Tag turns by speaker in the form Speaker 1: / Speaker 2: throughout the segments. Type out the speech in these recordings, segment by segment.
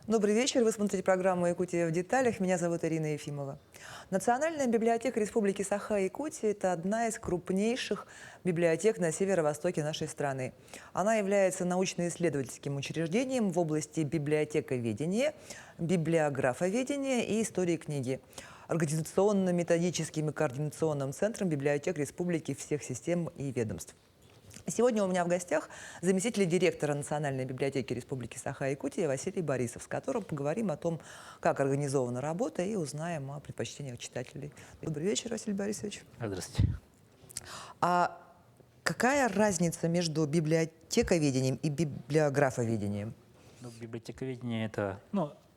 Speaker 1: Добрый вечер. Вы смотрите программу «Якутия в деталях». Меня зовут Ирина Ефимова. Национальная библиотека Республики Саха-Якутия – это одна из крупнейших библиотек на северо-востоке нашей страны. Она является научно-исследовательским учреждением в области библиотековедения, библиографоведения и истории книги. Организационно-методическим и координационным центром библиотек Республики всех систем и ведомств. Сегодня у меня в гостях заместитель директора Национальной библиотеки Республики Саха-Якутия Василий Борисов, с которым поговорим о том, как организована работа, и узнаем о предпочтениях читателей. Добрый вечер, Василий Борисович.
Speaker 2: Здравствуйте.
Speaker 1: А какая разница между библиотековедением и библиографоведением?
Speaker 2: Ну, библиотековедение – это,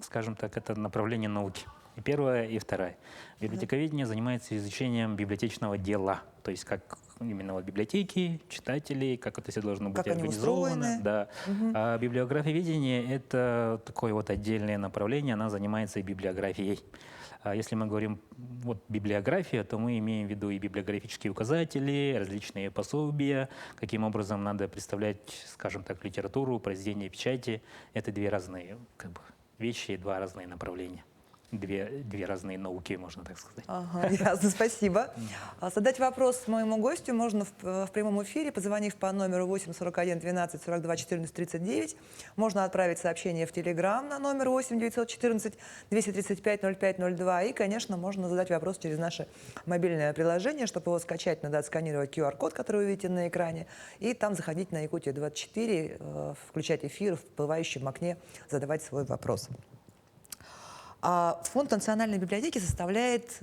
Speaker 2: скажем так, это направление науки. И первое, и второе. Библиотековедение занимается изучением библиотечного дела, то есть как именно вот библиотеки, читателей, как это все должно быть
Speaker 1: как
Speaker 2: организовано. Да. А библиографоведение – это такое вот отдельное направление, она занимается и библиографией. А если мы говорим вот библиография, то мы имеем в виду и библиографические указатели, различные пособия, каким образом надо представлять, скажем так, литературу, произведения печати. Это две разные вещи, два разные направления. Две разные науки, можно так сказать.
Speaker 1: Ага, ясно, спасибо. Задать вопрос моему гостю можно в прямом эфире, позвонив по номеру 841 12 42 14 39. Можно отправить сообщение в Телеграм на номер 8 914 235 05 02. И, конечно, можно задать вопрос через наше мобильное приложение. Чтобы его скачать, надо отсканировать QR-код, который вы видите на экране, и там заходить на Якутия-24, включать эфир, в всплывающем окне задавать свой вопрос. Фонд Национальной библиотеки составляет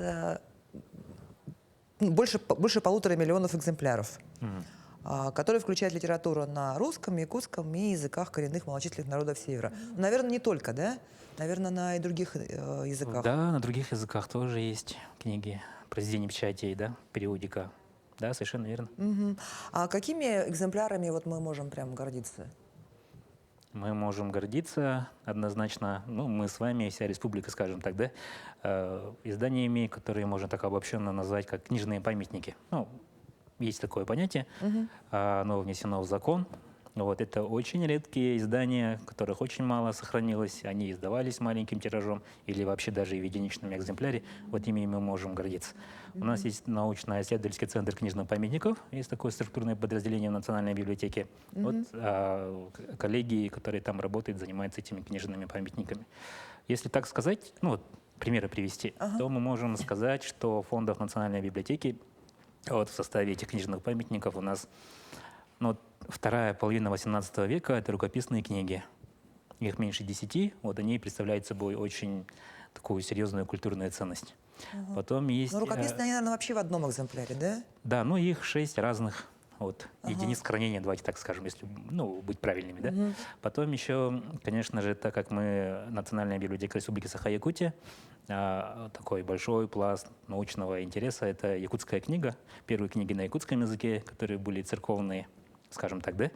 Speaker 1: больше 1,5 миллиона экземпляров, который включает литературу на русском, якутском и языках коренных малочисленных народов Севера. Наверное, не только, да? Наверное, на и других языках.
Speaker 2: Да, на других языках тоже есть книги, произведения печати, да, периодика. Да, совершенно верно.
Speaker 1: А какими экземплярами мы можем прям гордиться?
Speaker 2: Мы можем гордиться однозначно, мы с вами, вся республика, скажем так, да, изданиями, которые можно так обобщенно назвать как книжные памятники. Есть такое понятие, оно внесено в закон. Это очень редкие издания, которых очень мало сохранилось. Они издавались маленьким тиражом или вообще даже в единичном экземпляре. Ими мы можем гордиться. У нас есть научно-исследовательский центр книжных памятников. Есть такое структурное подразделение в Национальной библиотеке. Коллеги, которые там работают, занимаются этими книжными памятниками. Если так сказать, примеры привести, то мы можем сказать, что в фондах Национальной библиотеки в составе этих книжных памятников у нас вторая половина XVIII века – это рукописные книги. Их меньше 10, они представляют собой очень такую серьезную культурную ценность. Потом есть…
Speaker 1: рукописные, они, наверное, вообще в одном экземпляре, да?
Speaker 2: Да, их 6 разных единиц хранения, давайте так скажем, если быть правильными. Да? Потом еще, конечно же, так как мы Национальная библиотека Республики Саха-Якутия, такой большой пласт научного интереса – это якутская книга, первые книги на якутском языке, которые были церковные, скажем так, да?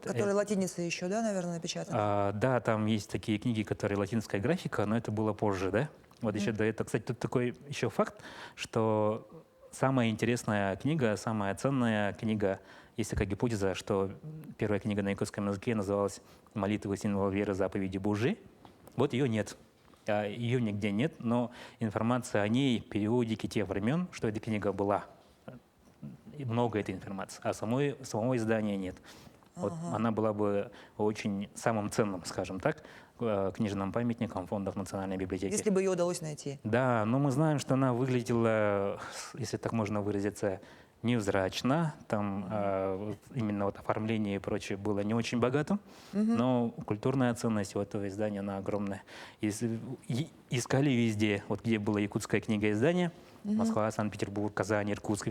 Speaker 1: Которые латиницей еще, да, наверное, напечатаны?
Speaker 2: Да, там есть такие книги, которые латинская графика, но это было позже, да? Еще до этого, кстати, тут такой еще факт, что самая интересная книга, самая ценная книга, есть такая гипотеза, что первая книга на якутском языке называлась «Молитвы, символ веры, заповеди Божьи». Ее нет. Ее нигде нет, но информация о ней, периодики тех времен, что эта книга была, и много этой информации, а самого издания нет. Она была бы очень самым ценным, скажем так, книжным памятником фондов Национальной библиотеки.
Speaker 1: Если бы ее удалось найти.
Speaker 2: Да, но мы знаем, что она выглядела, если так можно выразиться, невзрачно. Там именно оформление и прочее было не очень богатым, но культурная ценность у этого издания, она огромная. Искали везде, где было якутское книгоиздание, Москва, Санкт-Петербург, Казань, Иркутск,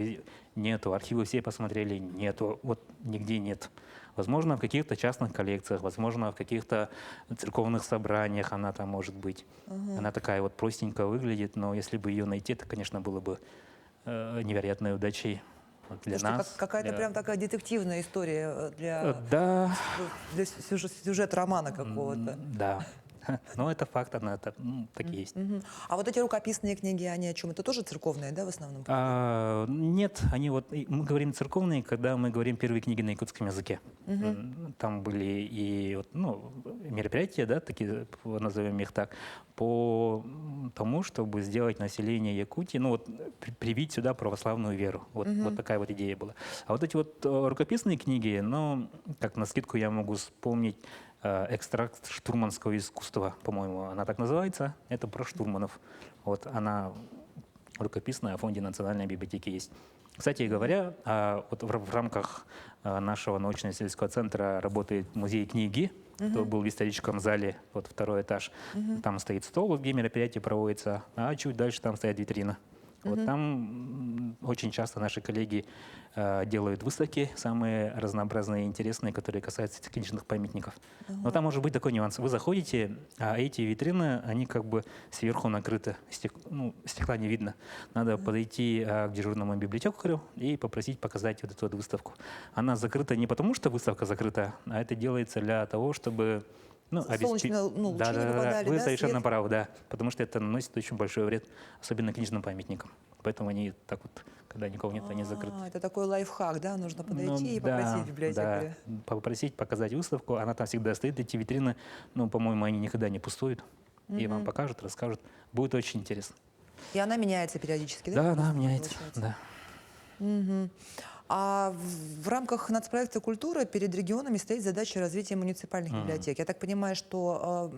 Speaker 2: нету. Архивы все посмотрели, нету. Нигде нет. Возможно, в каких-то частных коллекциях, возможно, в каких-то церковных собраниях она там может быть. Она такая простенькая выглядит, но если бы ее найти, это, конечно, было бы невероятной удачей для нас.
Speaker 1: Какая-то прям такая детективная история для
Speaker 2: Да.
Speaker 1: сюжета романа какого-то.
Speaker 2: Да. Но это факт, так и есть.
Speaker 1: А вот эти рукописные книги, они о чем? Это тоже церковные, да, в основном?
Speaker 2: Нет, мы говорим церковные, когда мы говорим первые книги на якутском языке. Там были и мероприятия, да, такие, назовем их так, по тому, чтобы сделать население Якутии, привить сюда православную веру. Вот такая вот идея была. А вот эти вот рукописные книги, как навскидку я могу вспомнить, экстракт штурманского искусства, по-моему, она так называется. Это про штурманов. Вот она рукописная, в фонде Национальной библиотеки есть. Кстати говоря, вот в рамках нашего научно-исследовательского центра работает музей книги. Кто был в историческом зале, вот второй этаж. Там стоит стол, где мероприятие проводится, а чуть дальше там стоит витрина. Вот там очень часто наши коллеги делают выставки, самые разнообразные и интересные, которые касаются книжных памятников. Но там может быть такой нюанс. Вы заходите, а эти витрины, они как бы сверху накрыты, стекла не видно. Надо подойти к дежурному библиотекарю и попросить показать вот эту вот выставку. Она закрыта не потому, что выставка закрыта, а это делается для того, чтобы...
Speaker 1: Солнечные лучи не попадали,
Speaker 2: Вы
Speaker 1: да,
Speaker 2: совершенно
Speaker 1: свет?
Speaker 2: правы, да. Потому что это наносит очень большой вред, особенно книжным памятникам. Поэтому они так вот, когда никого нет, они закрыты.
Speaker 1: Это такой лайфхак, да? Нужно подойти и попросить библиотекаря.
Speaker 2: Да, попросить показать выставку. Она там всегда стоит, эти витрины, по-моему, они никогда не пустуют. И вам покажут, расскажут. Будет очень интересно.
Speaker 1: И она меняется периодически, да?
Speaker 2: Да, она меняется,
Speaker 1: Получается?
Speaker 2: да.
Speaker 1: А в рамках нацпроекта «Культура» перед регионами стоит задача развития муниципальных библиотек. Я так понимаю, что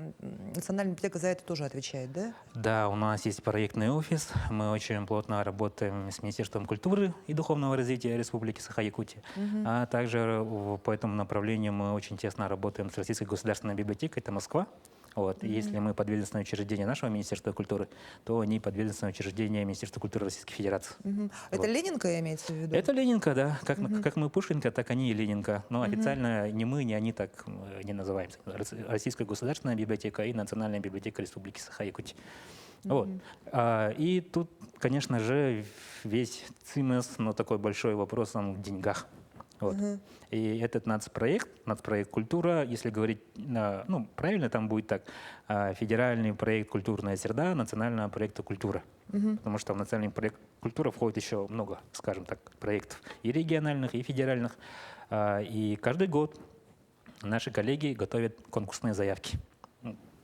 Speaker 1: Национальная библиотека за это тоже отвечает, да?
Speaker 2: Да, у нас есть проектный офис. Мы очень плотно работаем с Министерством культуры и духовного развития Республики Саха-Якутия. А также по этому направлению мы очень тесно работаем с Российской государственной библиотекой, это Москва. Вот. Если мы подведомственное учреждение нашего Министерства культуры, то они подведомственное учреждение Министерства культуры Российской Федерации.
Speaker 1: Это Ленинка имеется в виду?
Speaker 2: Это Ленинка, да. Как мы Пушкинка, так они и Ленинка. Но официально ни мы, ни они так не называемся. Российская государственная библиотека и Национальная библиотека Республики Саха-Якутия. Вот. И тут, конечно же, весь ЦИМЭС, такой большой вопрос в деньгах. Вот. И этот нацпроект «Культура», если говорить, правильно там будет так, федеральный проект «Культурная среда» национального проекта «Культура». Потому что в национальный проект «Культура» входит еще много, скажем так, проектов и региональных, и федеральных. И каждый год наши коллеги готовят конкурсные заявки.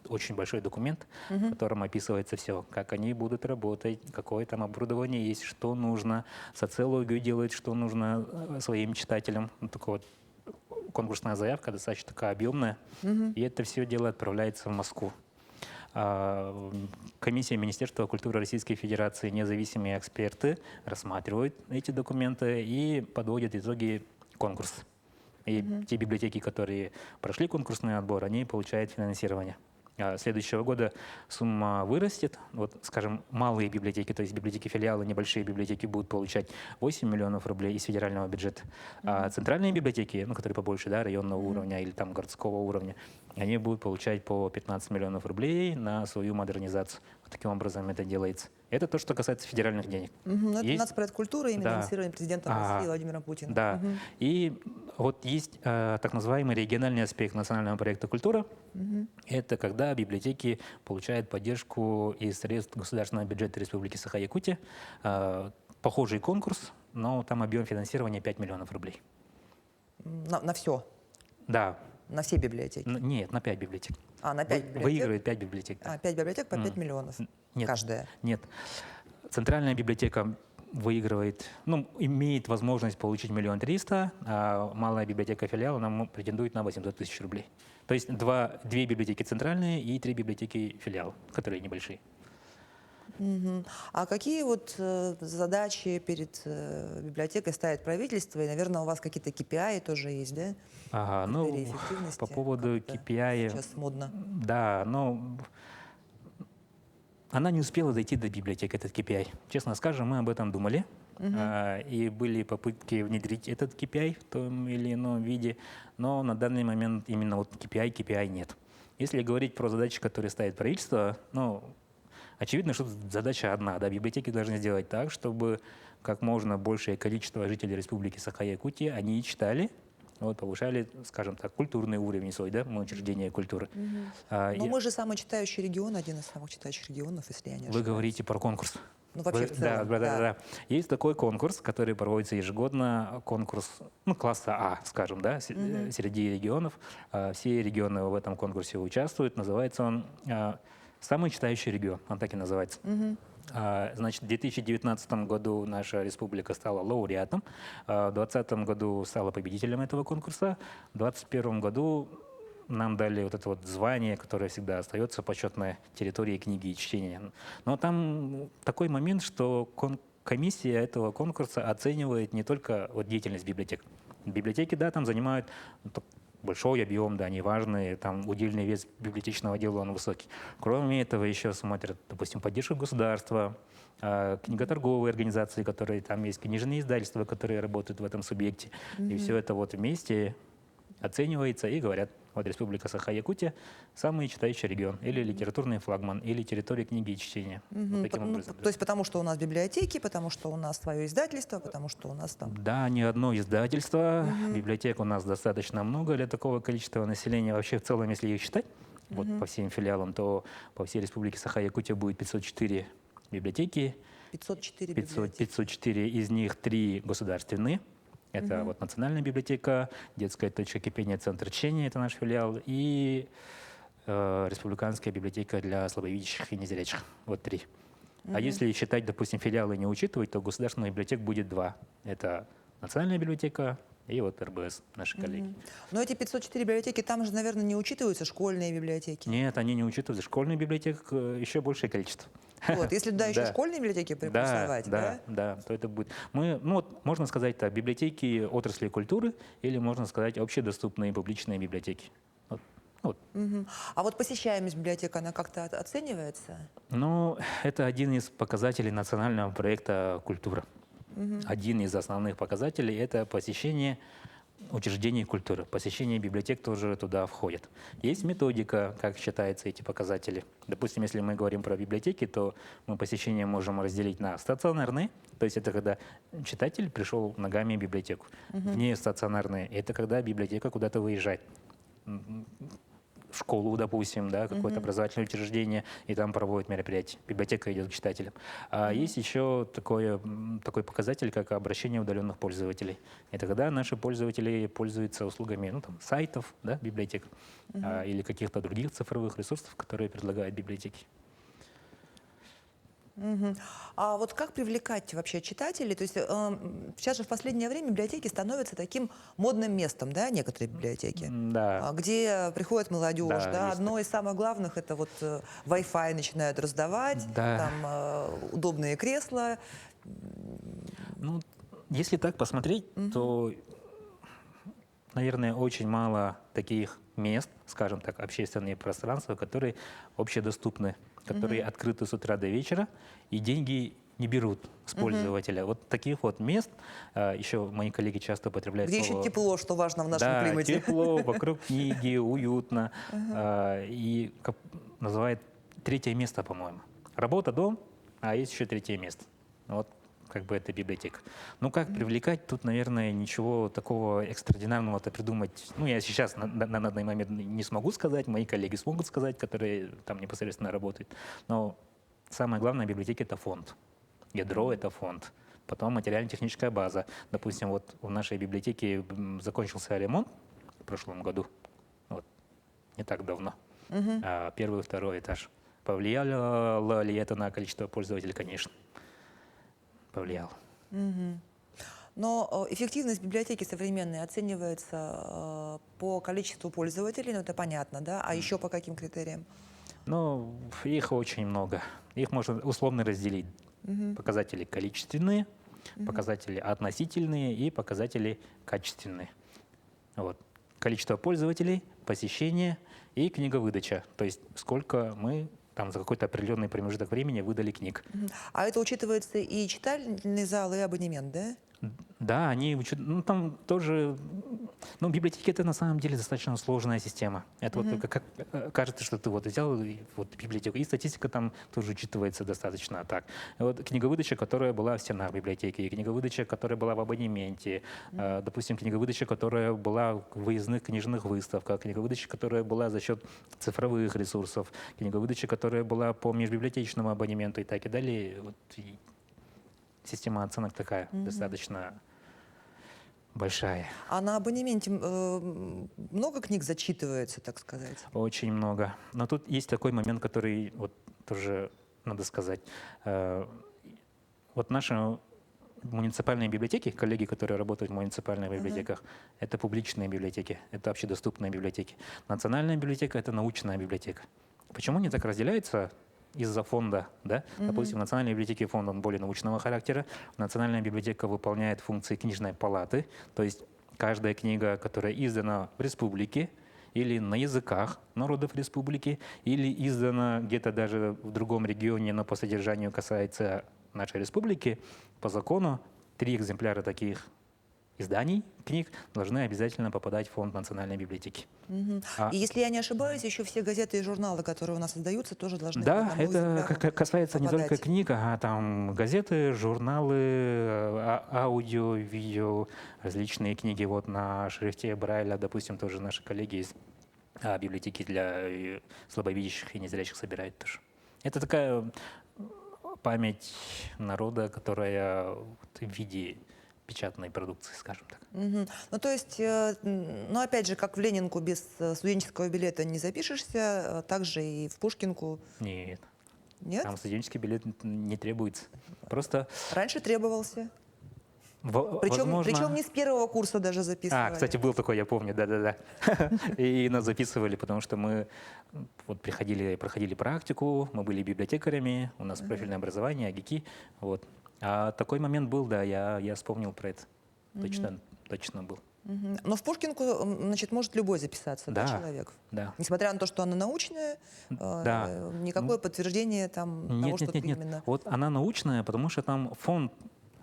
Speaker 2: Очень большой документ, в котором описывается все, как они будут работать, какое там оборудование есть, что нужно, социологию делать, что нужно своим читателям. Такая вот конкурсная заявка достаточно такая объемная. И это все дело отправляется в Москву. Комиссия Министерства культуры Российской Федерации, независимые эксперты рассматривают эти документы и подводят итоги конкурса. И те библиотеки, которые прошли конкурсный отбор, они получают финансирование. Следующего года сумма вырастет. Вот, скажем, малые библиотеки, то есть библиотеки-филиалы, небольшие библиотеки будут получать 8 миллионов рублей из федерального бюджета. А центральные библиотеки, которые побольше, да, районного уровня или там городского уровня, они будут получать по 15 миллионов рублей на свою модернизацию. Вот таким образом это делается. Это то, что касается федеральных денег.
Speaker 1: Это нацпроект «Культура», именно инициированный президентом России Владимиром Путиным.
Speaker 2: Да. И вот есть так называемый региональный аспект национального проекта «Культура». Это когда библиотеки получают поддержку из средств государственного бюджета Республики Саха-Якутия. Похожий конкурс, но там объем финансирования 5 миллионов рублей.
Speaker 1: На все?
Speaker 2: Да.
Speaker 1: На все библиотеки?
Speaker 2: Нет, на 5 библиотек.
Speaker 1: На 5 библиотек?
Speaker 2: Выигрывает 5 библиотек. Да.
Speaker 1: 5 библиотек по 5 миллионов?
Speaker 2: Нет.
Speaker 1: Каждая?
Speaker 2: Нет. Центральная библиотека выигрывает, имеет возможность получить 1 300 000, а малая библиотека филиала нам претендует на 800 000 рублей. То есть две библиотеки центральные и 3 библиотеки филиала, которые небольшие.
Speaker 1: А какие вот задачи перед библиотекой ставит правительство? И, наверное, у вас какие-то KPI тоже есть, да? Критерии эффективности.
Speaker 2: По поводу KPI...
Speaker 1: Сейчас модно.
Speaker 2: Да, она не успела дойти до библиотек, этот KPI. Честно скажем, мы об этом думали. И были попытки внедрить этот KPI в том или ином виде, но на данный момент именно вот KPI нет. Если говорить про задачи, которые ставит правительство, очевидно, что задача одна. Да, библиотеки должны сделать так, чтобы как можно большее количество жителей Республики Саха-Якутия, они читали, вот, повышали, скажем так, культурный уровень свой, да, мы учреждение культуры.
Speaker 1: Но мы же самый читающий регион, один из самых читающих регионов, если я не ошибаюсь.
Speaker 2: Вы говорите про конкурс.
Speaker 1: Ну, вообще в целом,
Speaker 2: Да. Есть такой конкурс, который проводится ежегодно, конкурс, ну, класса А, скажем, да, среди регионов. Все регионы в этом конкурсе участвуют. Называется он «Самый читающий регион», он так и называется. Значит, в 2019 году наша республика стала лауреатом, в 2020 году стала победителем этого конкурса, в 2021 году нам дали вот это вот звание, которое всегда остается почетной территории книги и чтения. Но там такой момент, что комиссия этого конкурса оценивает не только вот деятельность библиотек. Библиотеки, да, там занимают большой объем, да, они важные, там удельный вес библиотечного дела, он высокий. Кроме этого еще смотрят, допустим, поддержку государства, книготорговые организации, которые там есть, книжные издательства, которые работают в этом субъекте. И все это вот вместе оценивается и говорят, вот Республика Саха-Якутия самый читающий регион, или литературный флагман, или территория книги и чтения. Вот таким образом.
Speaker 1: То есть потому что у нас библиотеки, потому что у нас свое издательство, потому что у нас там...
Speaker 2: Да, не одно издательство, библиотек у нас достаточно много для такого количества населения. Вообще в целом, если их считать, вот по всем филиалам, то по всей Республике Саха-Якутия будет 504 библиотеки.
Speaker 1: 504 библиотеки.
Speaker 2: 504 из них 3 государственные. Это вот Национальная библиотека, Детская точка кипения, Центр чтения, это наш филиал, и Республиканская библиотека для слабовидящих и незрячих. Вот 3. А если считать, допустим, филиалы не учитывать, то государственных библиотек будет 2. Это Национальная библиотека и вот РБС, наши коллеги.
Speaker 1: Но эти 504 библиотеки, там же, наверное, не учитываются школьные библиотеки.
Speaker 2: Нет, они не учитываются. Школьных библиотек еще большее количество.
Speaker 1: Вот, если туда еще школьные библиотеки приплюсовать,
Speaker 2: да, то это будет. Мы, ну вот, можно сказать так, библиотеки отрасли культуры или, можно сказать, общедоступные публичные библиотеки. Вот.
Speaker 1: А вот посещаемость библиотек, она как-то оценивается?
Speaker 2: Ну, это один из показателей национального проекта «Культура». Один из основных показателей – это посещение учреждений культуры. Посещение библиотек тоже туда входит. Есть методика, как считаются эти показатели. Допустим, если мы говорим про библиотеки, то мы посещение можем разделить на стационарные, то есть это когда читатель пришел ногами в библиотеку. Вне стационарные – это когда библиотека куда-то выезжает. В школу, допустим, да, какое-то образовательное учреждение, и там проводят мероприятия. Библиотека идет к читателям. А есть еще такой показатель, как обращение удаленных пользователей. Это когда наши пользователи пользуются услугами там, сайтов, да, библиотек, или каких-то других цифровых ресурсов, которые предлагают библиотеки.
Speaker 1: А вот как привлекать вообще читателей? То есть сейчас же в последнее время библиотеки становятся таким модным местом, да, некоторые библиотеки, где приходит молодежь, да, одно из самых главных это вот Wi-Fi начинают раздавать, там удобные кресла.
Speaker 2: Ну, если так посмотреть, то, наверное, очень мало таких мест, скажем так, общественные пространства, которые общедоступны, которые открыты с утра до вечера, и деньги не берут с пользователя. Вот таких вот мест, еще мои коллеги часто употребляют
Speaker 1: где
Speaker 2: слово...
Speaker 1: еще тепло, что важно в нашем климате.
Speaker 2: Тепло, вокруг книги, уютно. И называют 3-е место, по-моему. Работа, дом, а есть еще 3-е место. Вот как бы это библиотека. Ну, как привлекать, тут, наверное, ничего такого экстраординарного-то придумать. Ну, я сейчас на данный момент не смогу сказать, мои коллеги смогут сказать, которые там непосредственно работают. Но самое главное в библиотеке – это фонд. Ядро – это фонд. Потом материально-техническая база. Допустим, вот в нашей библиотеке закончился ремонт в прошлом году. Вот. Не так давно. 1-й и 2-й этаж. Повлияло ли это на количество пользователей? Конечно. Повлиял.
Speaker 1: Но эффективность библиотеки современной оценивается по количеству пользователей, ну это понятно, да? А еще по каким критериям?
Speaker 2: Ну, их очень много. Их можно условно разделить. Показатели количественные, показатели относительные и показатели качественные. Вот. Количество пользователей, посещение и книговыдача. То есть сколько мы там за какой-то определенный промежуток времени выдали книг.
Speaker 1: А это учитывается и читальный зал, и абонемент, да?
Speaker 2: Да, они там тоже Ну, библиотеки это на самом деле достаточно сложная система. Это вот кажется, что ты вот взял вот библиотеку, и статистика там тоже учитывается достаточно так. И вот книговыдача, которая была в стенах библиотеки, и книговыдача, которая была в абонементе, допустим, книговыдача, которая была в выездных книжных выставках, книговыдача, которая была за счет цифровых ресурсов, книговыдача, которая была по межбиблиотечному абонементу и так и далее. Вот, и система оценок такая достаточно большая.
Speaker 1: А на абонементе много книг зачитывается, так сказать?
Speaker 2: Очень много. Но тут есть такой момент, который вот тоже надо сказать. Вот наши муниципальные библиотеки, коллеги, которые работают в муниципальных библиотеках, это публичные библиотеки, это общедоступные библиотеки. Национальная библиотека — это научная библиотека. Почему они так разделяются? Из-за фонда, да? Допустим, в Национальной библиотеке фонд он более научного характера. Национальная библиотека выполняет функции книжной палаты, то есть каждая книга, которая издана в республике или на языках народов республики, или издана где-то даже в другом регионе, но по содержанию касается нашей республики, по закону 3 экземпляра таких изданий, книг должны обязательно попадать в фонд Национальной библиотеки.
Speaker 1: И если я не ошибаюсь, еще все газеты и журналы, которые у нас издаются, тоже должны
Speaker 2: Да,
Speaker 1: по одному
Speaker 2: это
Speaker 1: экземпляру
Speaker 2: касается не только
Speaker 1: попадать.
Speaker 2: книг, а там газеты, журналы, аудио, видео, различные книги. Вот на шрифте Брайля, допустим, тоже наши коллеги из библиотеки для слабовидящих и незрячих собирают тоже. Это такая память народа, которая в виде печатной продукции, скажем так.
Speaker 1: Ну, то есть, ну, опять же, как в Ленинку без студенческого билета не запишешься, так же и в Пушкинку.
Speaker 2: Нет,
Speaker 1: Нет?
Speaker 2: там студенческий билет не требуется. Просто
Speaker 1: Раньше требовался. Причем
Speaker 2: возможно...
Speaker 1: не с первого курса даже записывали.
Speaker 2: Кстати, был такой, я помню, да-да-да. И нас записывали, потому что мы вот проходили практику, мы были библиотекарями, у нас профильное образование, АГИКи, вот. А такой момент был, да, я вспомнил про это. Точно был.
Speaker 1: Но в Пушкинку, значит, может любой записаться, да,
Speaker 2: Да,
Speaker 1: человек?
Speaker 2: да.
Speaker 1: Несмотря на то, что она научная,
Speaker 2: Да.
Speaker 1: никакое подтверждение там того, что ты именно...
Speaker 2: Вот она научная, потому что там фонд,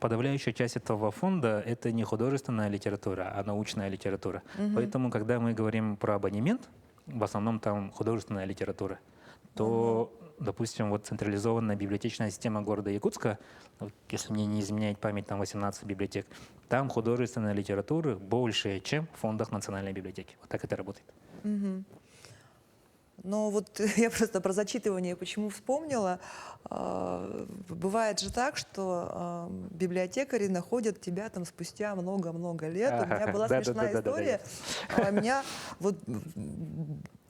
Speaker 2: подавляющая часть этого фонда — это не художественная литература, а научная литература. Поэтому, когда мы говорим про абонемент, в основном там художественная литература, то, допустим, вот централизованная библиотечная система города Якутска, вот, если мне не изменяет память, там 18 библиотек, там художественной литературы больше, чем в фондах Национальной библиотеки. Вот так это работает.
Speaker 1: Но вот я просто про зачитывание почему вспомнила. Бывает же так, что библиотекари находят тебя там спустя много-много лет. У меня была смешная история. Меня вот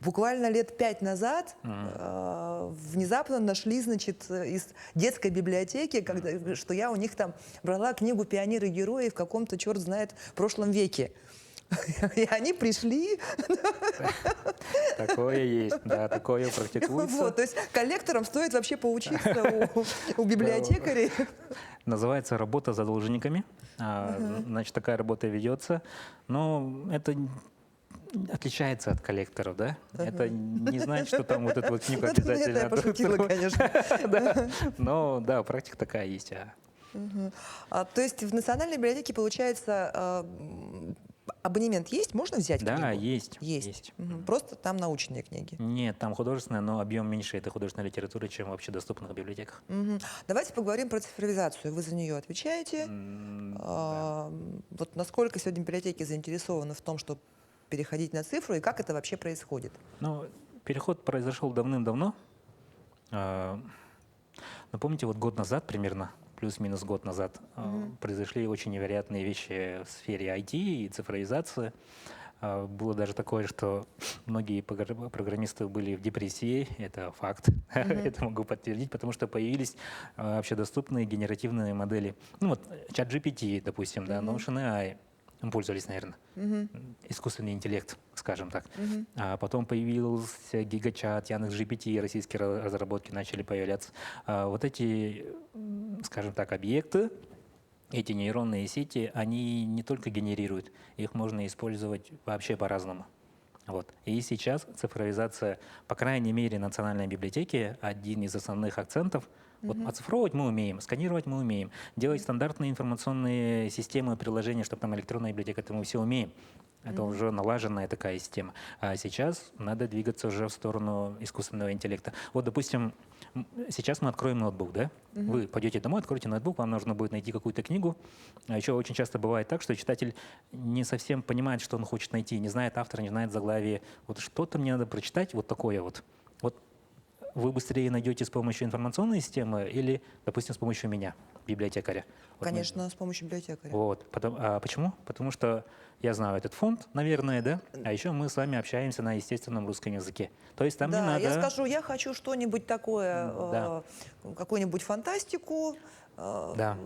Speaker 1: буквально лет 5 назад внезапно нашли, значит, из детской библиотеки, что я у них там брала книгу «Пионеры и герои» в каком-то, черт знает, прошлом веке. И они пришли.
Speaker 2: Такое есть, да, такое практикуется.
Speaker 1: Вот, то есть коллекторам стоит вообще поучиться у библиотекарей.
Speaker 2: Называется «Работа за должниками». Значит, такая работа ведется. Но это отличается от коллекторов, да? Это не значит, что там вот эту вот книгу обязательно...
Speaker 1: Это я пошутила, конечно.
Speaker 2: Но да, практика такая есть.
Speaker 1: То есть в Национальной библиотеке, получается, абонемент есть? Можно взять книгу?
Speaker 2: Да, есть.
Speaker 1: Есть. Просто там научные книги.
Speaker 2: Нет, там художественная, но объем меньше этой художественной литературы, чем в общедоступных библиотеках.
Speaker 1: Давайте поговорим про цифровизацию. Вы за нее отвечаете. Вот насколько сегодня библиотеки заинтересованы в том, чтобы переходить на цифру, и как это вообще происходит?
Speaker 2: Ну, переход произошел давным-давно. Но помните, вот год назад примерно, плюс-минус год назад, произошли очень невероятные вещи в сфере IT и цифровизации. Было даже такое, что многие программисты были в депрессии, это факт, это могу подтвердить, потому что появились общедоступные генеративные модели. Ну вот, ChatGPT, допустим, да, Notion AI, пользовались, наверное, искусственный интеллект, скажем так. А потом появился гигачат, Яндекс.GPT, российские разработки начали появляться. Вот эти, скажем так, объекты, эти нейронные сети, они не только генерируют, их можно использовать вообще по-разному. Вот. И сейчас цифровизация, по крайней мере, Национальной библиотеки, один из основных акцентов. Вот оцифровывать мы умеем, сканировать мы умеем, делать стандартные информационные системы, приложения, чтобы там электронная библиотека, это мы все умеем. Это уже налаженная такая система. А сейчас надо двигаться уже в сторону искусственного интеллекта. Вот, допустим, сейчас мы откроем ноутбук, да? Вы пойдете домой, откроете ноутбук, вам нужно будет найти какую-то книгу. А еще очень часто бывает так, что читатель не совсем понимает, что он хочет найти, не знает автора, не знает заглавия. Вот что-то мне надо прочитать, вот такое вот. Вот вы быстрее найдете с помощью информационной системы или, допустим, с помощью меня, библиотекаря? Вот мы-
Speaker 1: Конечно, с помощью библиотекаря.
Speaker 2: Вот. Почему? Потому что я знаю этот фонд, наверное, да? А еще мы с вами общаемся на естественном русском языке. То есть там не
Speaker 1: Да,
Speaker 2: надо...
Speaker 1: я скажу, я хочу что-нибудь такое,
Speaker 2: Да.
Speaker 1: какую-нибудь фантастику,
Speaker 2: Да.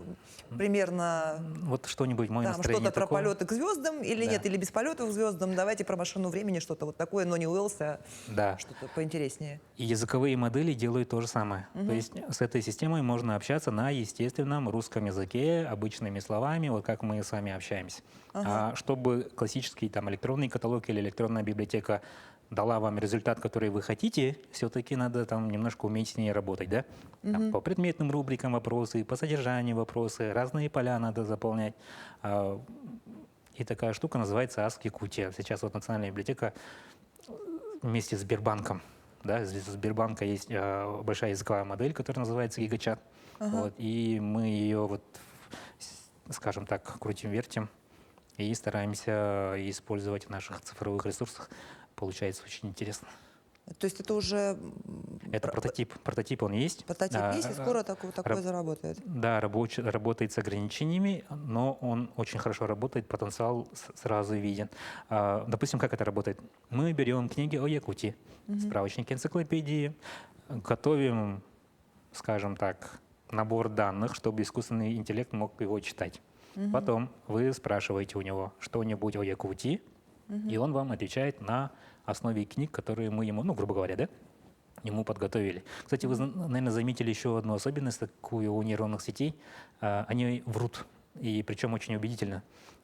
Speaker 1: примерно
Speaker 2: Вот что-нибудь, мое
Speaker 1: там
Speaker 2: настроение
Speaker 1: что-то про
Speaker 2: такое.
Speaker 1: полеты к звездам, или
Speaker 2: Да.
Speaker 1: нет, или без полетов к звездам. Давайте про машину времени, что-то вот такое, но не Уэллса,
Speaker 2: Да.
Speaker 1: что-то поинтереснее.
Speaker 2: И языковые модели делают то же самое. То есть с этой системой можно общаться на естественном русском языке, обычными словами, вот как мы с вами общаемся. А чтобы классический там электронный каталог или электронная библиотека дала вам результат, который вы хотите, все-таки надо там немножко уметь с ней работать, да? Там по предметным рубрикам вопросы, по содержанию вопросы, разные поля надо заполнять. И такая штука называется Ask-Якутия. Сейчас вот Национальная библиотека вместе с Сбербанком, да, у Сбербанка есть большая языковая модель, которая называется GigaChat. Вот, и мы ее вот, скажем так, крутим-вертим и стараемся использовать в наших цифровых ресурсах. Получается очень интересно.
Speaker 1: То есть это уже
Speaker 2: Это прототип он есть.
Speaker 1: прототип есть, и скоро такое заработает.
Speaker 2: Да, работает с ограничениями, но он очень хорошо работает, потенциал сразу виден. Допустим, как это работает? Мы берем книги о Якутии, справочники, энциклопедии, готовим, скажем так, набор данных, чтобы искусственный интеллект мог его читать. Потом вы спрашиваете у него что-нибудь о Якутии, и он вам отвечает на основе книг, которые мы ему, ну, грубо говоря, да, ему подготовили. Кстати, вы, наверное, заметили еще одну особенность такую у нейронных сетей. Они врут, и причем очень убедительно.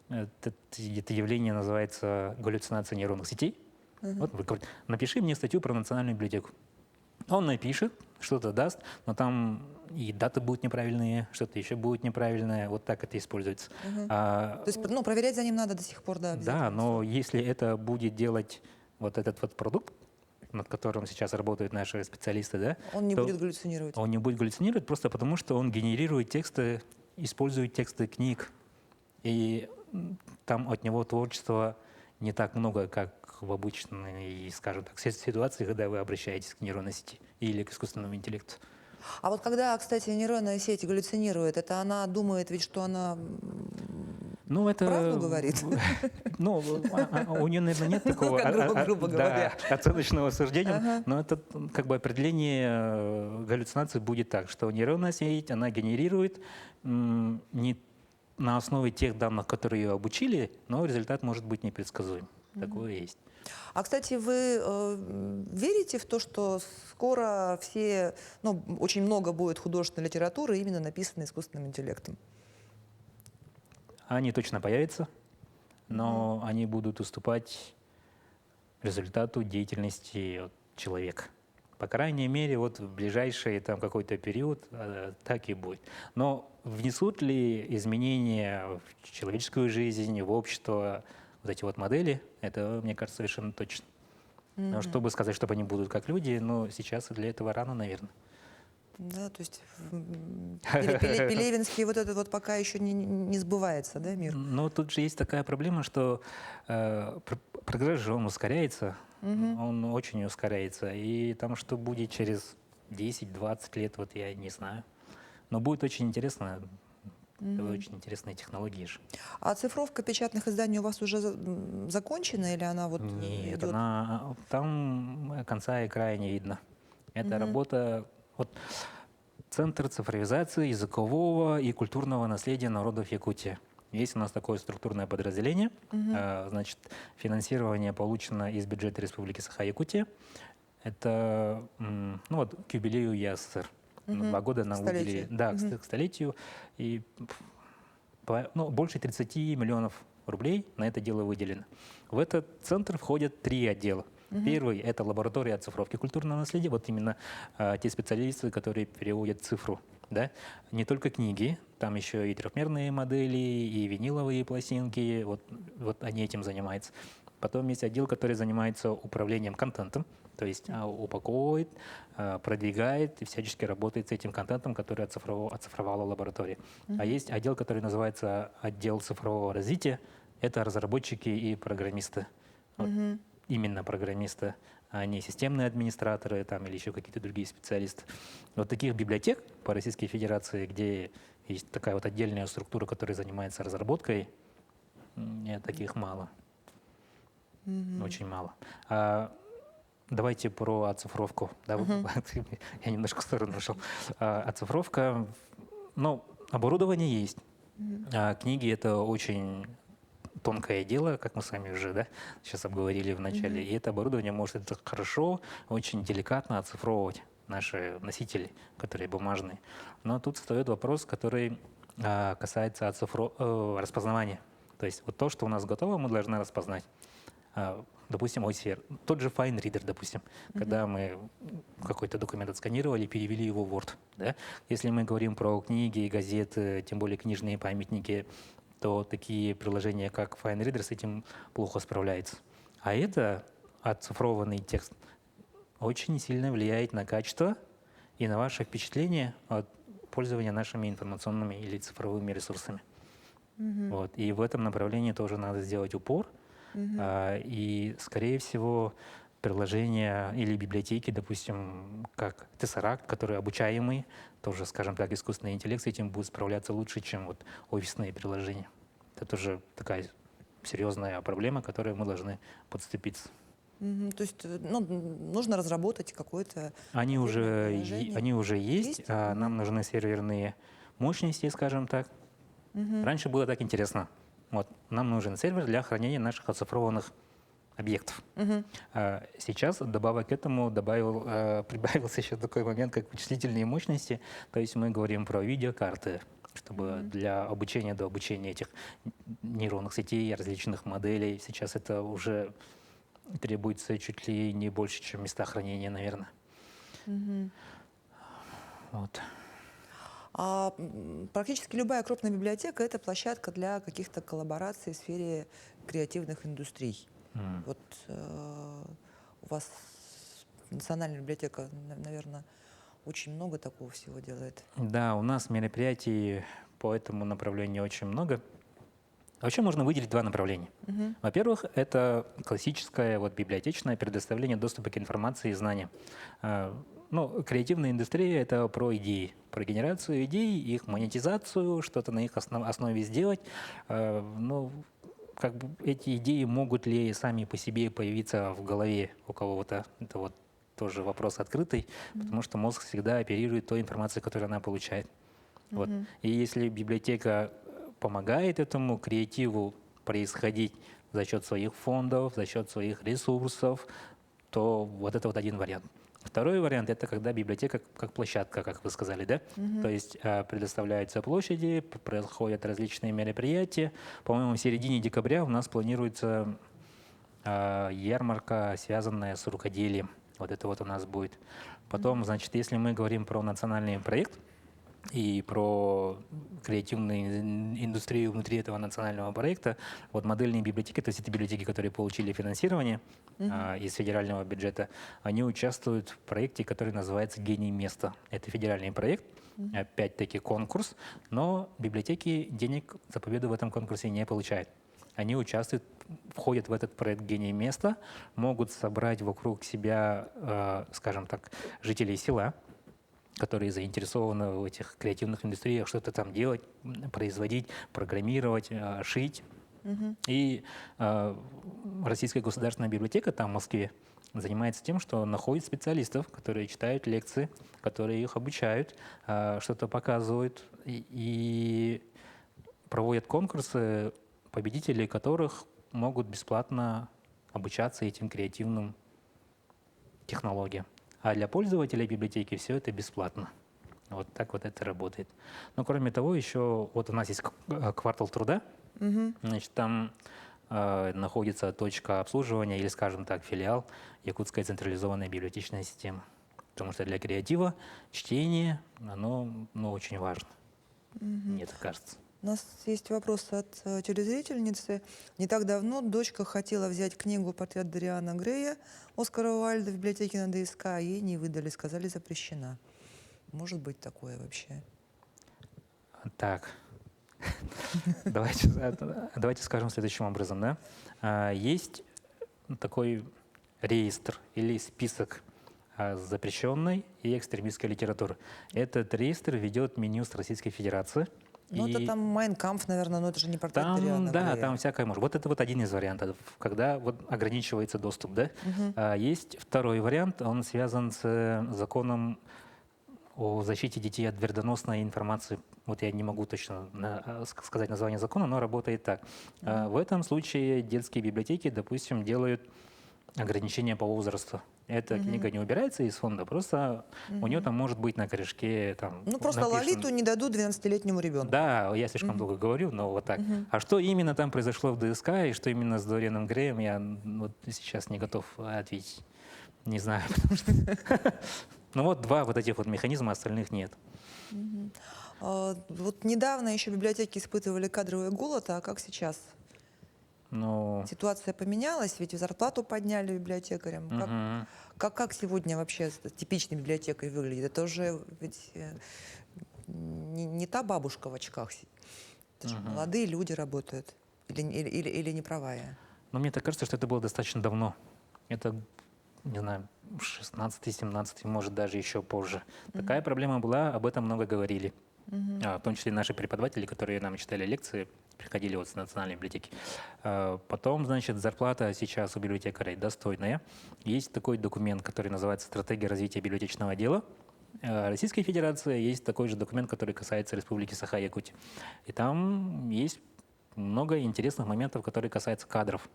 Speaker 2: Это явление называется галлюцинация нейронных сетей. Вот вы говорите, напиши мне статью про национальную библиотеку. Он напишет, что-то даст, но там и даты будут неправильные, что-то еще будет неправильное. Вот так это используется.
Speaker 1: То есть, ну, проверять за ним надо до сих пор, да, обязательно.
Speaker 2: Да, но если это будет делать вот этот вот продукт, над которым сейчас работают наши специалисты, да,
Speaker 1: Он не
Speaker 2: то
Speaker 1: будет галлюцинировать.
Speaker 2: он не будет галлюцинировать просто потому, что он генерирует тексты, использует тексты книг. И там от него творчества не так много, как в обычной, скажем так, ситуации, когда вы обращаетесь к нейронной сети или к искусственному интеллекту.
Speaker 1: А вот когда, кстати, нейронная сеть галлюцинирует, это она думает ведь, что она
Speaker 2: Ну, это...
Speaker 1: правду говорит?
Speaker 2: Ну, у нее, наверное, нет такого
Speaker 1: грубо говоря.
Speaker 2: оценочного суждения, но это как бы определение галлюцинации будет так, что нейронная сеть, она генерирует не на основе тех данных, которые ее обучили, но результат может быть непредсказуем. Такое есть.
Speaker 1: А, кстати, вы верите в то, что скоро все, ну, очень много будет художественной литературы, именно написанной искусственным интеллектом?
Speaker 2: Они точно появятся, но они будут уступать результату деятельности человека. По крайней мере, вот в ближайший там какой-то период так и будет. Но внесут ли изменения в человеческую жизнь, в общество вот эти вот модели, это, мне кажется, совершенно точно. Но чтобы сказать, что они будут как люди, но сейчас для этого рано, наверное.
Speaker 1: Да, то есть Пелевинский вот этот вот пока еще не сбывается, да, мир?
Speaker 2: Но тут же есть такая проблема, что прогресс же он ускоряется, он очень ускоряется. И там что будет через 10-20 лет, вот я не знаю. Но будет очень интересно. Это очень интересные технологии же.
Speaker 1: А цифровка печатных изданий у вас уже закончена или она вот
Speaker 2: Нет,
Speaker 1: идет?
Speaker 2: там конца и края не видно. Это работа... Вот, Центр цифровизации языкового и культурного наследия народов Якутии. Есть у нас такое структурное подразделение. Значит, финансирование получено из бюджета Республики Саха-Якутия. Это ну вот, к юбилею ЕССР. 2 года нам выделили, да, к столетию. И больше 30 миллионов рублей на это дело выделено. В этот центр входят 3 отдела. Первый — это лаборатория оцифровки культурного наследия. Вот именно те специалисты, которые переводят цифру. Да? Не только книги, там еще и трехмерные модели, и виниловые пластинки. Вот они этим занимаются. Потом есть отдел, который занимается управлением контентом, то есть упаковывает, продвигает и всячески работает с этим контентом, который оцифровала лаборатория. А есть отдел, который называется отдел цифрового развития. Это разработчики и программисты. Вот именно программисты, а не системные администраторы там, или еще какие-то другие специалисты. Вот таких библиотек по Российской Федерации, где есть такая вот отдельная структура, которая занимается разработкой, таких мало. Очень мало. Давайте про оцифровку. Да, я немножко в сторону ушел. Оцифровка, ну, оборудование есть. Книги — это очень тонкое дело, как мы с вами уже сейчас обговорили в начале. И это оборудование может это хорошо, очень деликатно оцифровывать наши носители, которые бумажные. Но тут встает вопрос, который касается распознавания. То есть вот то, что у нас готово, мы должны распознать. Допустим, OCR, тот же FineReader, допустим, когда мы какой-то документ отсканировали, перевели его в Word. Да? Если мы говорим про книги, газеты, тем более книжные памятники, то такие приложения, как FineReader, с этим плохо справляются. А это оцифрованный текст очень сильно влияет на качество и на ваше впечатление от пользования нашими информационными или цифровыми ресурсами. Вот. И в этом направлении тоже надо сделать упор. И, скорее всего, приложения или библиотеки, допустим, как Tesseract, который обучаемый, тоже, скажем так, искусственный интеллект с этим будет справляться лучше, чем вот офисные приложения. Это тоже такая серьезная проблема, к которой мы должны подступиться.
Speaker 1: То есть нужно разработать какое-то
Speaker 2: Они уже есть,
Speaker 1: Есть?
Speaker 2: нам нужны серверные мощности, скажем так. Раньше было так интересно. Вот, нам нужен сервер для хранения наших оцифрованных объектов. Сейчас добавок к этому прибавился еще такой момент, как вычислительные мощности. То есть мы говорим про видеокарты, чтобы для обучения до обучения этих нейронных сетей, различных моделей. Сейчас это уже требуется чуть ли не больше, чем места хранения, наверное. Вот.
Speaker 1: Практически любая крупная библиотека — это площадка для каких-то коллабораций в сфере креативных индустрий. Вот у вас национальная библиотека, наверное, очень много такого всего делает.
Speaker 2: Да, у нас мероприятий по этому направлению очень много. Вообще можно выделить два направления. Во-первых, это классическое библиотечное предоставление доступа к информации и знаниям. Креативная индустрия — это про идеи, про генерацию идей, их монетизацию, что-то на их основе сделать. Эти идеи могут ли сами по себе появиться в голове у кого-то? Это вот тоже вопрос открытый, потому что мозг всегда оперирует той информацией, которую она получает. Вот. И если библиотека помогает этому креативу происходить за счет своих фондов, за счет своих ресурсов, то вот это вот один вариант. Второй вариант — это когда библиотека как площадка, как вы сказали, да? То есть предоставляются площади, происходят различные мероприятия. По-моему, в середине декабря у нас планируется ярмарка, связанная с рукоделием. Вот это вот у нас будет. Потом, значит, если мы говорим про национальный проект и про креативную индустрию внутри этого национального проекта, вот модельные библиотеки, то есть это библиотеки, которые получили финансирование из федерального бюджета, они участвуют в проекте, который называется «Гений места». Это федеральный проект, опять-таки конкурс, но библиотеки денег за победу в этом конкурсе не получают. Они участвуют, входят в этот проект «Гений места», могут собрать вокруг себя, скажем так, жителей села, которые заинтересованы в этих креативных индустриях, что-то там делать, производить, программировать, шить. И Российская государственная библиотека там в Москве занимается тем, что находит специалистов, которые читают лекции, которые их обучают, что-то показывают и проводят конкурсы, победители которых могут бесплатно обучаться этим креативным технологиям. А для пользователей библиотеки все это бесплатно. Вот так вот это работает. Но кроме того, еще вот у нас есть квартал труда. Значит, там находится точка обслуживания или, скажем так, филиал Якутской централизованной библиотечной системы. Потому что для креатива чтение, оно очень важно, мне так кажется.
Speaker 1: У нас есть вопрос от телезрительницы. Не так давно дочка хотела взять книгу «Портрет Дориана Грея» Оскара Уайльда в библиотеке на ДСК, а ей не выдали, сказали, запрещена. Может быть такое вообще?
Speaker 2: Так, давайте скажем следующим образом. Да? Есть такой реестр или список запрещенной и экстремистской литературы. Этот реестр ведет Минюст Российской Федерации.
Speaker 1: Ну, это там «Майн кампф», наверное, но это же не «Портрет
Speaker 2: Там,
Speaker 1: Дориана
Speaker 2: да,
Speaker 1: Грея».
Speaker 2: там всякое может. Вот это вот один из вариантов, когда вот ограничивается доступ, да. Есть второй вариант, он связан с законом о защите детей от вредоносной информации. Вот я не могу точно сказать название закона, но работает так. В этом случае детские библиотеки, допустим, делают ограничения по возрасту. Эта книга не убирается из фонда, просто у нее там может быть на корешке там.
Speaker 1: Ну, просто
Speaker 2: написано-
Speaker 1: «Лолиту» не дадут 12-летнему ребенку.
Speaker 2: Да, я слишком долго говорю, но вот так. А что именно там произошло в ДСК и что именно с Дорианом Греем, я вот сейчас не готов ответить. Не знаю, потому что... Ну вот два вот этих вот механизма, остальных нет.
Speaker 1: Вот недавно еще библиотеки испытывали кадровый голод, а как сейчас?
Speaker 2: Ну,
Speaker 1: Ситуация поменялась, ведь и зарплату подняли библиотекарям.
Speaker 2: мгм.
Speaker 1: Как сегодня вообще типичный библиотекарь выглядит? Это уже ведь не та бабушка в очках. Это же молодые люди работают. Или не права я?
Speaker 2: Но мне так кажется, что это было достаточно давно. Это, не знаю, 16-17, может, даже еще позже. Такая проблема была, об этом много говорили. В том числе наши преподаватели, которые нам читали лекции, приходили вот с национальной библиотеки. Потом, значит, зарплата сейчас у библиотекарей достойная. Есть такой документ, который называется «Стратегия развития библиотечного дела». Российской Федерации есть такой же документ, который касается Республики Саха-Якутия. И там есть много интересных моментов, которые касаются кадров.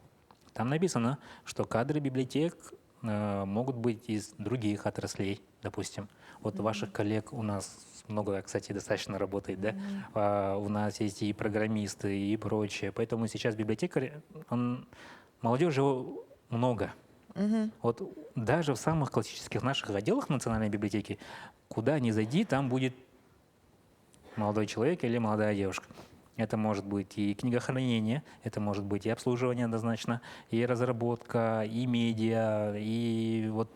Speaker 2: Там написано, что кадры библиотек могут быть из других отраслей, допустим. Вот ваших коллег у нас много, кстати, достаточно работает, да? У нас есть и программисты, и прочее. Поэтому сейчас библиотекарь, молодежи много. Вот даже в самых классических наших отделах национальной библиотеки, куда ни зайди, там будет молодой человек или молодая девушка. Это может быть и книгохранение, это может быть и обслуживание однозначно, и разработка, и медиа, и вот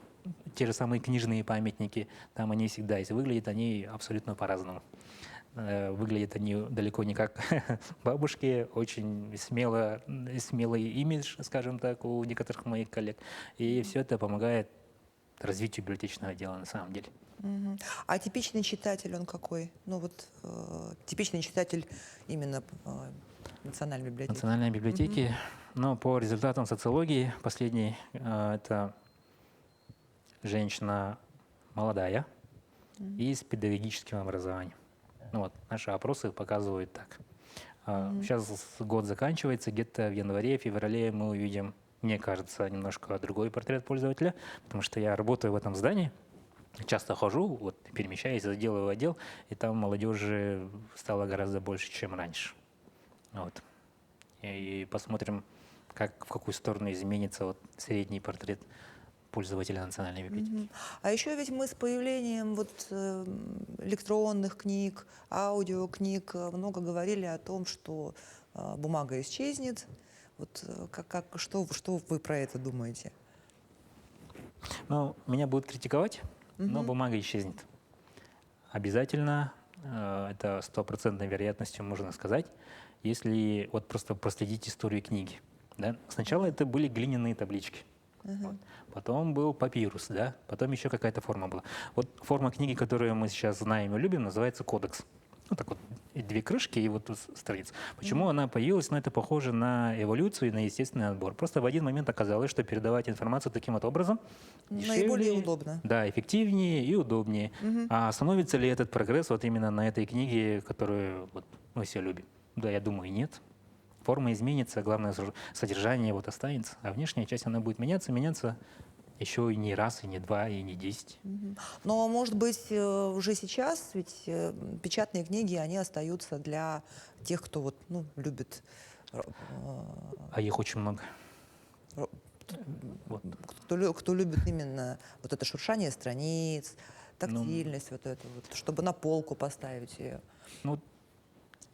Speaker 2: те же самые книжные памятники. Там они всегда есть. Выглядят они абсолютно по-разному. Выглядят они далеко не как бабушки, очень смелый имидж, скажем так, у некоторых моих коллег. И все это помогает развитию библиотечного дела на самом деле.
Speaker 1: А типичный читатель, он какой? Ну вот типичный читатель именно Национальной библиотеки.
Speaker 2: Национальной библиотеки, но по результатам социологии последней, это женщина молодая и с педагогическим образованием. Ну вот, наши опросы показывают так. Сейчас год заканчивается, где-то в январе-феврале мы увидим, мне кажется, немножко другой портрет пользователя, потому что я работаю в этом здании, часто хожу, вот, перемещаюсь из отдела в отдел, и там молодежи стало гораздо больше, чем раньше. Вот. И посмотрим, в какую сторону изменится вот средний портрет пользователя Национальной библиотеки.
Speaker 1: А еще ведь мы с появлением вот электронных книг, аудиокниг много говорили о том, что бумага исчезнет. Вот что вы про это думаете?
Speaker 2: Ну, меня будут критиковать, но бумага исчезнет. Обязательно, это 100% вероятностью можно сказать, если вот просто проследить историю книги. Да? Сначала это были глиняные таблички. Вот. Потом был папирус, да? Потом еще какая-то форма была. Вот форма книги, которую мы сейчас знаем и любим, называется кодекс. Ну так вот, и две крышки, и вот тут страница. Почему она появилась? Ну, это похоже на эволюцию и на естественный отбор. Просто в один момент оказалось, что передавать информацию таким вот образом
Speaker 1: наиболее
Speaker 2: дешевле,
Speaker 1: удобно.
Speaker 2: Да, эффективнее и удобнее. А остановится ли этот прогресс вот именно на этой книге, которую вот мы все любим? Да, я думаю, нет. Форма изменится, главное содержание вот останется, а внешняя часть она будет меняться еще и не раз, и не два, и не 10.
Speaker 1: Но, может быть, уже сейчас, ведь печатные книги, они остаются для тех, кто вот, любит Ро-
Speaker 2: А их очень много.
Speaker 1: ро-
Speaker 2: Вот.
Speaker 1: кто любит именно вот это шуршание страниц,
Speaker 2: Ну,
Speaker 1: тактильность вот эту вот, чтобы на полку поставить ее.
Speaker 2: Ну,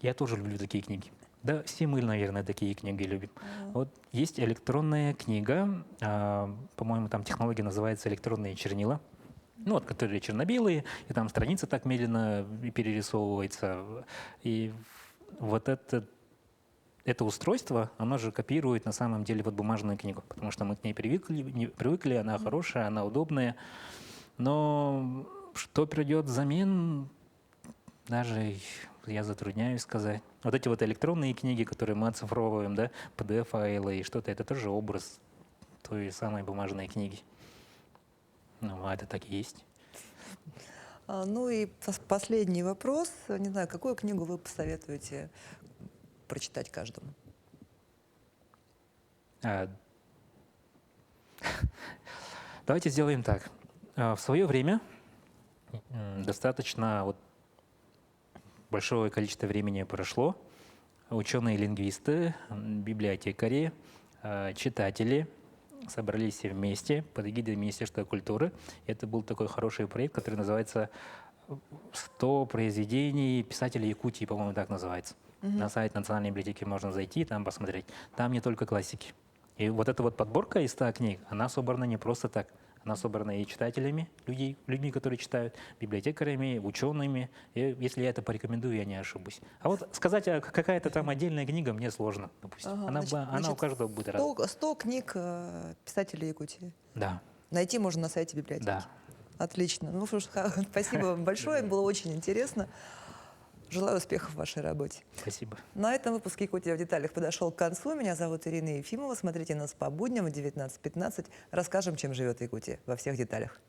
Speaker 2: я тоже люблю такие книги. Да, все мы, наверное, такие книги любим. Вот есть электронная книга, по-моему, там технология называется электронные чернила. Ну, вот, которые черно-белые, и там страница так медленно перерисовывается. И вот это устройство, оно же копирует на самом деле вот бумажную книгу, потому что мы к ней привыкли, она хорошая, она удобная. Но что придет взамен, даже я затрудняюсь сказать. Вот эти вот электронные книги, которые мы оцифровываем, да, PDF-файлы и что-то, это тоже образ той самой бумажной книги. Ну, а это так и есть.
Speaker 1: Ну и последний вопрос. Не знаю, какую книгу вы посоветуете прочитать каждому?
Speaker 2: А, Давайте сделаем так. В свое время достаточно вот большое количество времени прошло. Ученые-лингвисты, библиотекари, читатели собрались все вместе под эгидой Министерства культуры. Это был такой хороший проект, который называется «100 произведений писателей Якутии», по-моему, так называется. На сайт Национальной библиотеки можно зайти, там посмотреть. Там не только классики. И вот эта вот подборка из 100 книг, она собрана не просто так. Она собрана и читателями, людьми, которые читают, библиотекарями, учеными. И если я это порекомендую, я не ошибусь. А вот сказать, какая-то там отдельная книга, мне сложно, допустим.
Speaker 1: Ага,
Speaker 2: Она
Speaker 1: значит,
Speaker 2: у каждого будет разная.
Speaker 1: 100 книг писателей Якутии.
Speaker 2: Да,
Speaker 1: Найти можно на сайте библиотеки.
Speaker 2: да.
Speaker 1: Отлично. Ну что ж, спасибо вам большое, было очень интересно. Желаю успехов в вашей работе.
Speaker 2: Спасибо.
Speaker 1: На этом выпуск «Якутия в деталях» подошел к концу. Меня зовут Ирина Ефимова. Смотрите нас по будням в 19:15. Расскажем, чем живет Якутия во всех деталях.